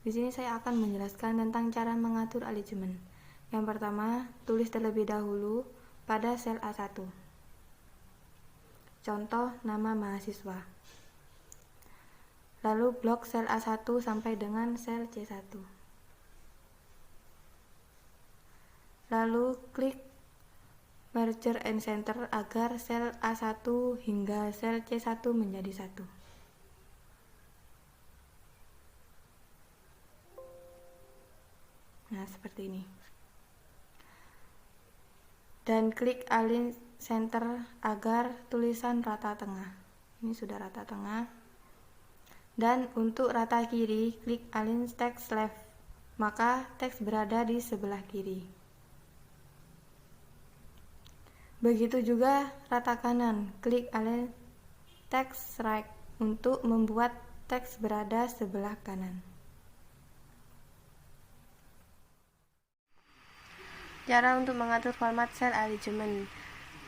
Di sini saya akan menjelaskan tentang cara mengatur alignment. Yang pertama, tulis terlebih dahulu pada sel A1. Contoh nama mahasiswa. Lalu blok sel A1 sampai dengan sel C1. Lalu klik Merge and Center agar sel A1 hingga sel C1 menjadi satu. Nah, seperti ini. Dan klik Align Center agar tulisan rata tengah. Ini sudah rata tengah. Dan untuk rata kiri, klik Align Text Left. Maka teks berada di sebelah kiri. Begitu juga rata kanan, klik Align Text Right untuk membuat teks berada sebelah kanan. Cara untuk mengatur format sel alignment.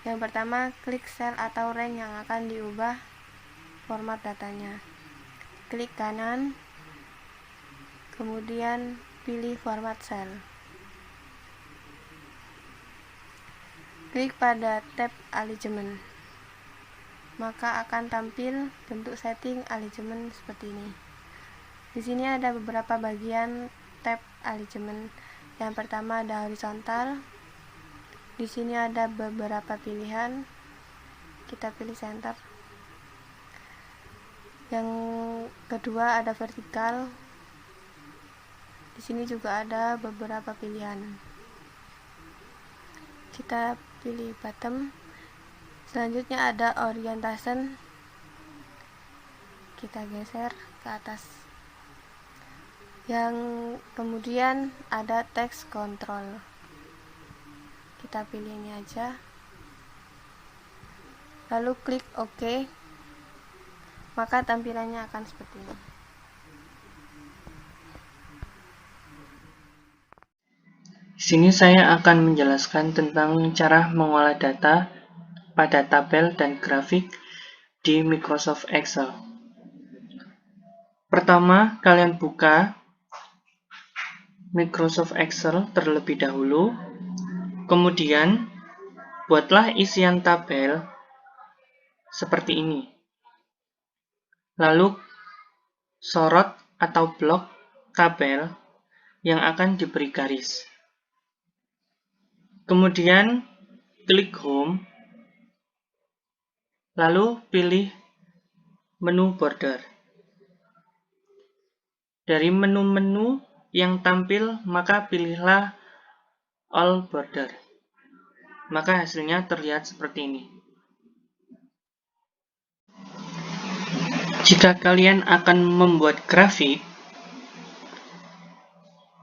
Yang pertama, klik sel atau rank yang akan diubah format datanya. Klik kanan, kemudian pilih format sel. Klik pada tab alignment. Maka akan tampil bentuk setting alignment seperti ini. Di sini ada beberapa bagian tab alignment. Yang pertama ada horizontal. Di sini ada beberapa pilihan. Kita pilih center. Yang kedua ada vertikal. Di sini juga ada beberapa pilihan. Kita pilih bottom. Selanjutnya ada orientation. Kita geser ke atas. Yang kemudian ada text control. Kita pilih ini aja. Lalu klik OK. Maka tampilannya akan seperti ini. Di sini saya akan menjelaskan tentang cara mengolah data pada tabel dan grafik di Microsoft Excel. Pertama, kalian buka Microsoft Excel terlebih dahulu, kemudian buatlah isian tabel seperti ini. Lalu sorot atau blok tabel yang akan diberi garis. Kemudian klik Home, lalu pilih menu border. Dari menu-menu yang tampil, maka pilihlah All Border. Maka hasilnya terlihat seperti ini. Jika kalian akan membuat grafik,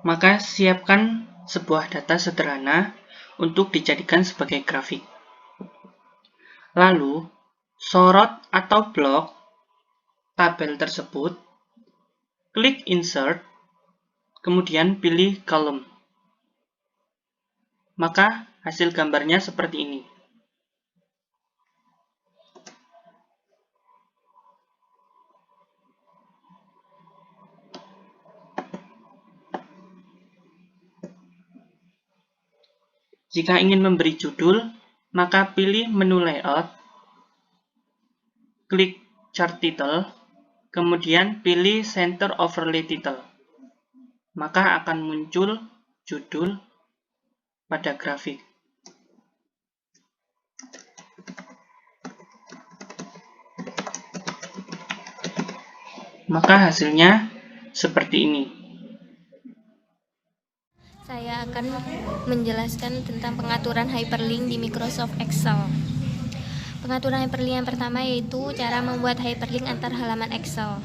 maka siapkan sebuah data sederhana untuk dijadikan sebagai grafik. Lalu, sorot atau blok tabel tersebut, klik Insert, kemudian pilih Column. Maka hasil gambarnya seperti ini. Jika ingin memberi judul, maka pilih menu Layout, klik Chart Title, kemudian pilih Center Overlay Title. Maka akan muncul judul pada grafik. Maka hasilnya seperti ini. Saya akan menjelaskan tentang pengaturan hyperlink di Microsoft Excel. Pengaturan hyperlink yang pertama yaitu cara membuat hyperlink antar halaman Excel.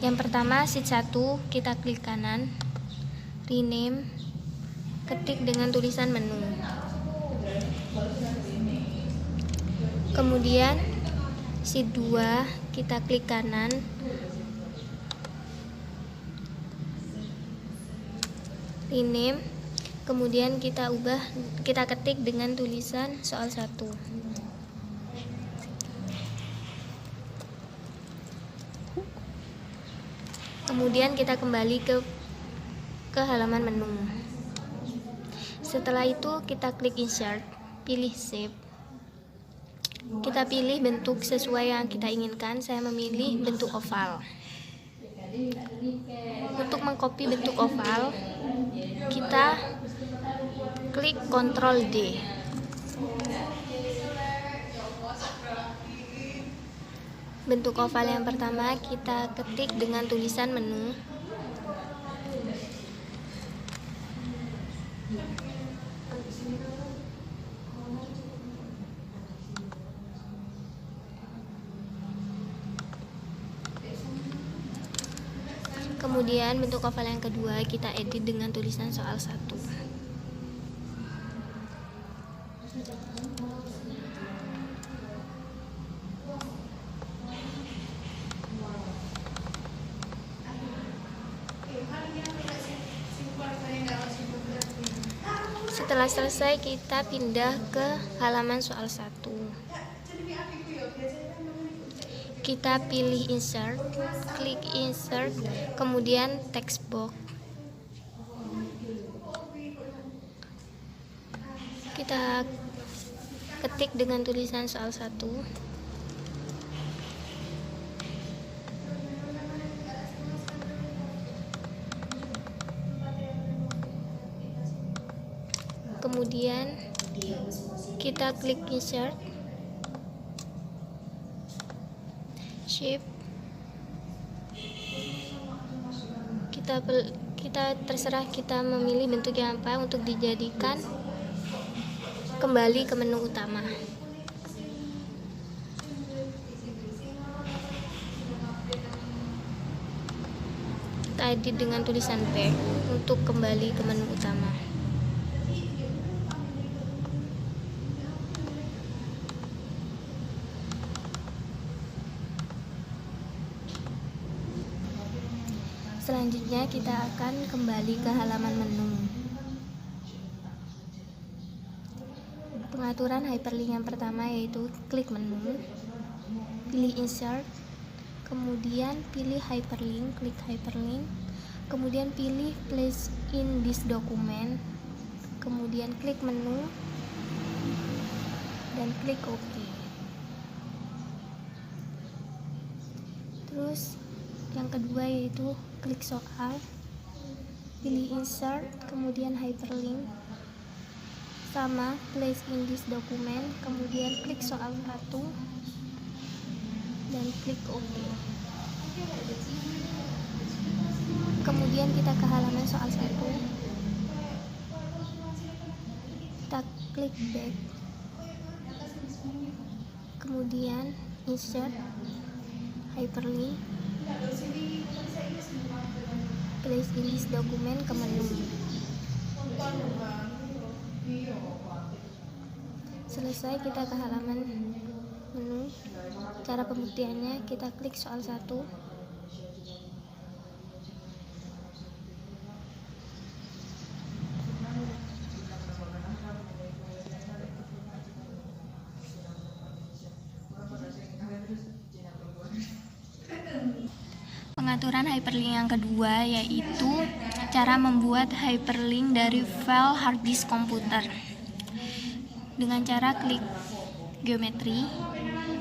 Yang pertama, sheet 1, kita klik kanan, rename, ketik dengan tulisan menu. Kemudian sheet 2, kita klik kanan, rename, kemudian kita ketik dengan tulisan soal 1. Kemudian kita kembali ke ke halaman menu. Setelah itu kita klik insert, pilih shape. Kita pilih bentuk sesuai yang kita inginkan. Saya memilih bentuk oval. Untuk mengcopy bentuk oval, kita klik Ctrl D. Bentuk oval yang pertama kita ketik dengan tulisan menu. Kemudian bentuk oval yang kedua kita edit dengan tulisan soal 1. Setelah selesai kita pindah ke halaman soal 1. Kita pilih insert, klik insert, kemudian text box. Kita ketik dengan tulisan soal 1. Kemudian kita klik insert, shape. Kita terserah kita memilih bentuk yang apa untuk dijadikan kembali ke menu utama. Kita edit dengan tulisan back untuk kembali ke menu utama. Selanjutnya kita akan kembali ke halaman menu. Pengaturan hyperlink yang pertama yaitu klik menu, pilih insert, kemudian pilih hyperlink, klik hyperlink, kemudian pilih place in this document, kemudian klik menu dan klik OK. Terus yang kedua yaitu klik soal, pilih insert, kemudian hyperlink, sama place in this document, kemudian klik soal 1 dan klik OK. Kemudian kita ke halaman soal 1, kita klik back, kemudian insert, hyperlink, place in this document ke menu. Selesai kita ke halaman menu. Cara pembuktiannya kita klik soal 1, pengaturan hyperlink yang kedua yaitu cara membuat hyperlink dari file hard disk komputer dengan cara klik geometri,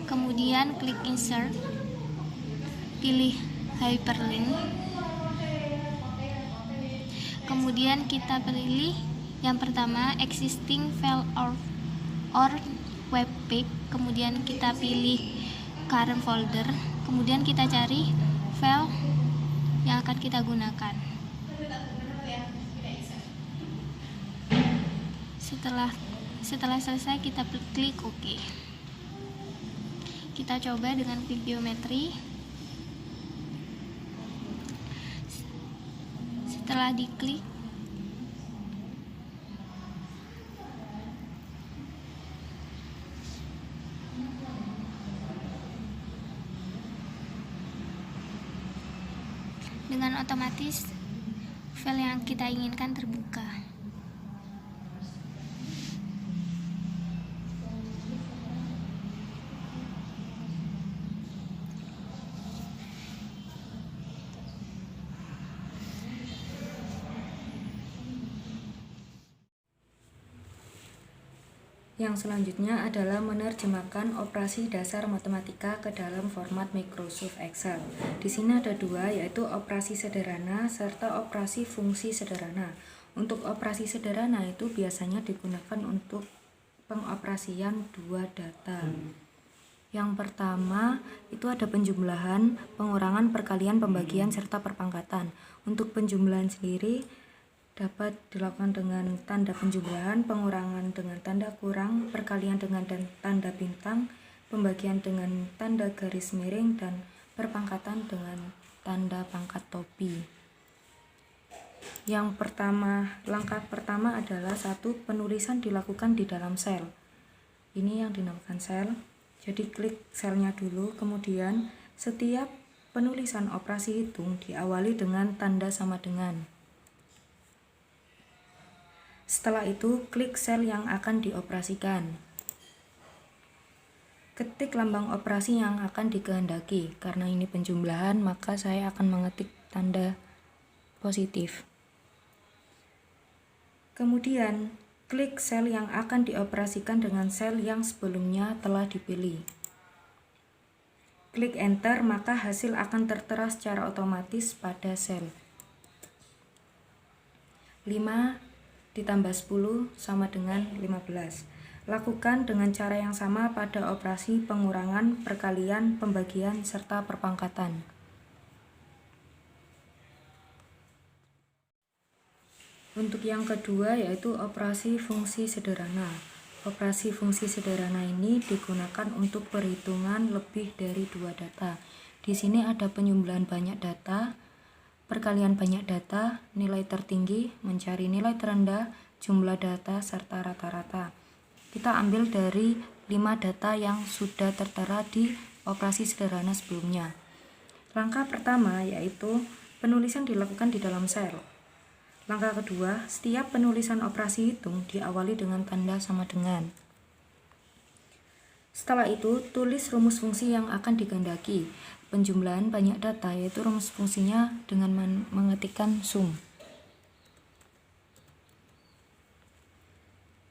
kemudian klik insert, pilih hyperlink, kemudian kita pilih yang pertama existing file or web page, kemudian kita pilih current folder, kemudian kita cari file yang akan kita gunakan. Setelah selesai kita klik OK. Kita coba dengan klik geometri. Setelah diklik, dengan otomatis file yang kita inginkan terbuka. Yang selanjutnya adalah menerjemahkan operasi dasar matematika ke dalam format Microsoft Excel. Di sini ada dua, yaitu operasi sederhana serta operasi fungsi sederhana. Untuk operasi sederhana itu biasanya digunakan untuk pengoperasian dua data. Yang pertama itu ada penjumlahan, pengurangan, perkalian, pembagian, serta perpangkatan. Untuk penjumlahan sendiri dapat dilakukan dengan tanda penjumlahan, pengurangan dengan tanda kurang, perkalian dengan tanda bintang, pembagian dengan tanda garis miring, dan perpangkatan dengan tanda pangkat topi. Langkah pertama adalah penulisan dilakukan di dalam sel. Ini yang dinamakan sel. Jadi klik selnya dulu, kemudian setiap penulisan operasi hitung diawali dengan tanda sama dengan. Setelah itu, klik sel yang akan dioperasikan. Ketik lambang operasi yang akan dikehendaki. Karena ini penjumlahan, maka saya akan mengetik tanda positif. Kemudian, klik sel yang akan dioperasikan dengan sel yang sebelumnya telah dipilih. Klik Enter, maka hasil akan tertera secara otomatis pada sel. 5 ditambah 10 sama dengan 15. Lakukan dengan cara yang sama pada operasi pengurangan, perkalian, pembagian, serta perpangkatan. Untuk yang kedua yaitu operasi fungsi sederhana. Operasi fungsi sederhana ini digunakan untuk perhitungan lebih dari 2 data. Di sini ada penjumlahan banyak data, perkalian banyak data, nilai tertinggi, mencari nilai terendah, jumlah data, serta rata-rata. Kita ambil dari 5 data yang sudah tertera di operasi sederhana sebelumnya. Langkah pertama yaitu penulisan dilakukan di dalam sel. Langkah kedua, setiap penulisan operasi hitung diawali dengan tanda sama dengan. Setelah itu, tulis rumus fungsi yang akan dikehendaki. Penjumlahan banyak data yaitu rumus fungsinya dengan mengetikkan sum.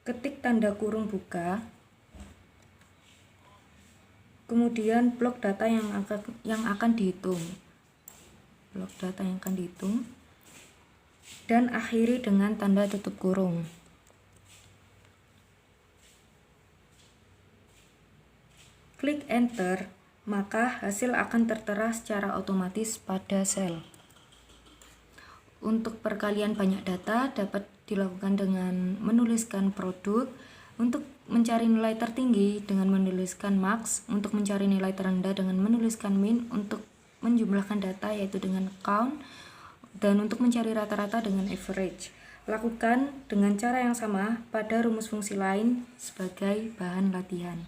Ketik tanda kurung buka, kemudian blok data yang akan dihitung. Blok data yang akan dihitung, dan akhiri dengan tanda tutup kurung. Klik Enter, maka hasil akan tertera secara otomatis pada sel. Untuk perkalian banyak data dapat dilakukan dengan menuliskan produk, untuk mencari nilai tertinggi dengan menuliskan max, untuk mencari nilai terendah dengan menuliskan min, untuk menjumlahkan data yaitu dengan count, dan untuk mencari rata-rata dengan average. Lakukan dengan cara yang sama pada rumus fungsi lain sebagai bahan latihan.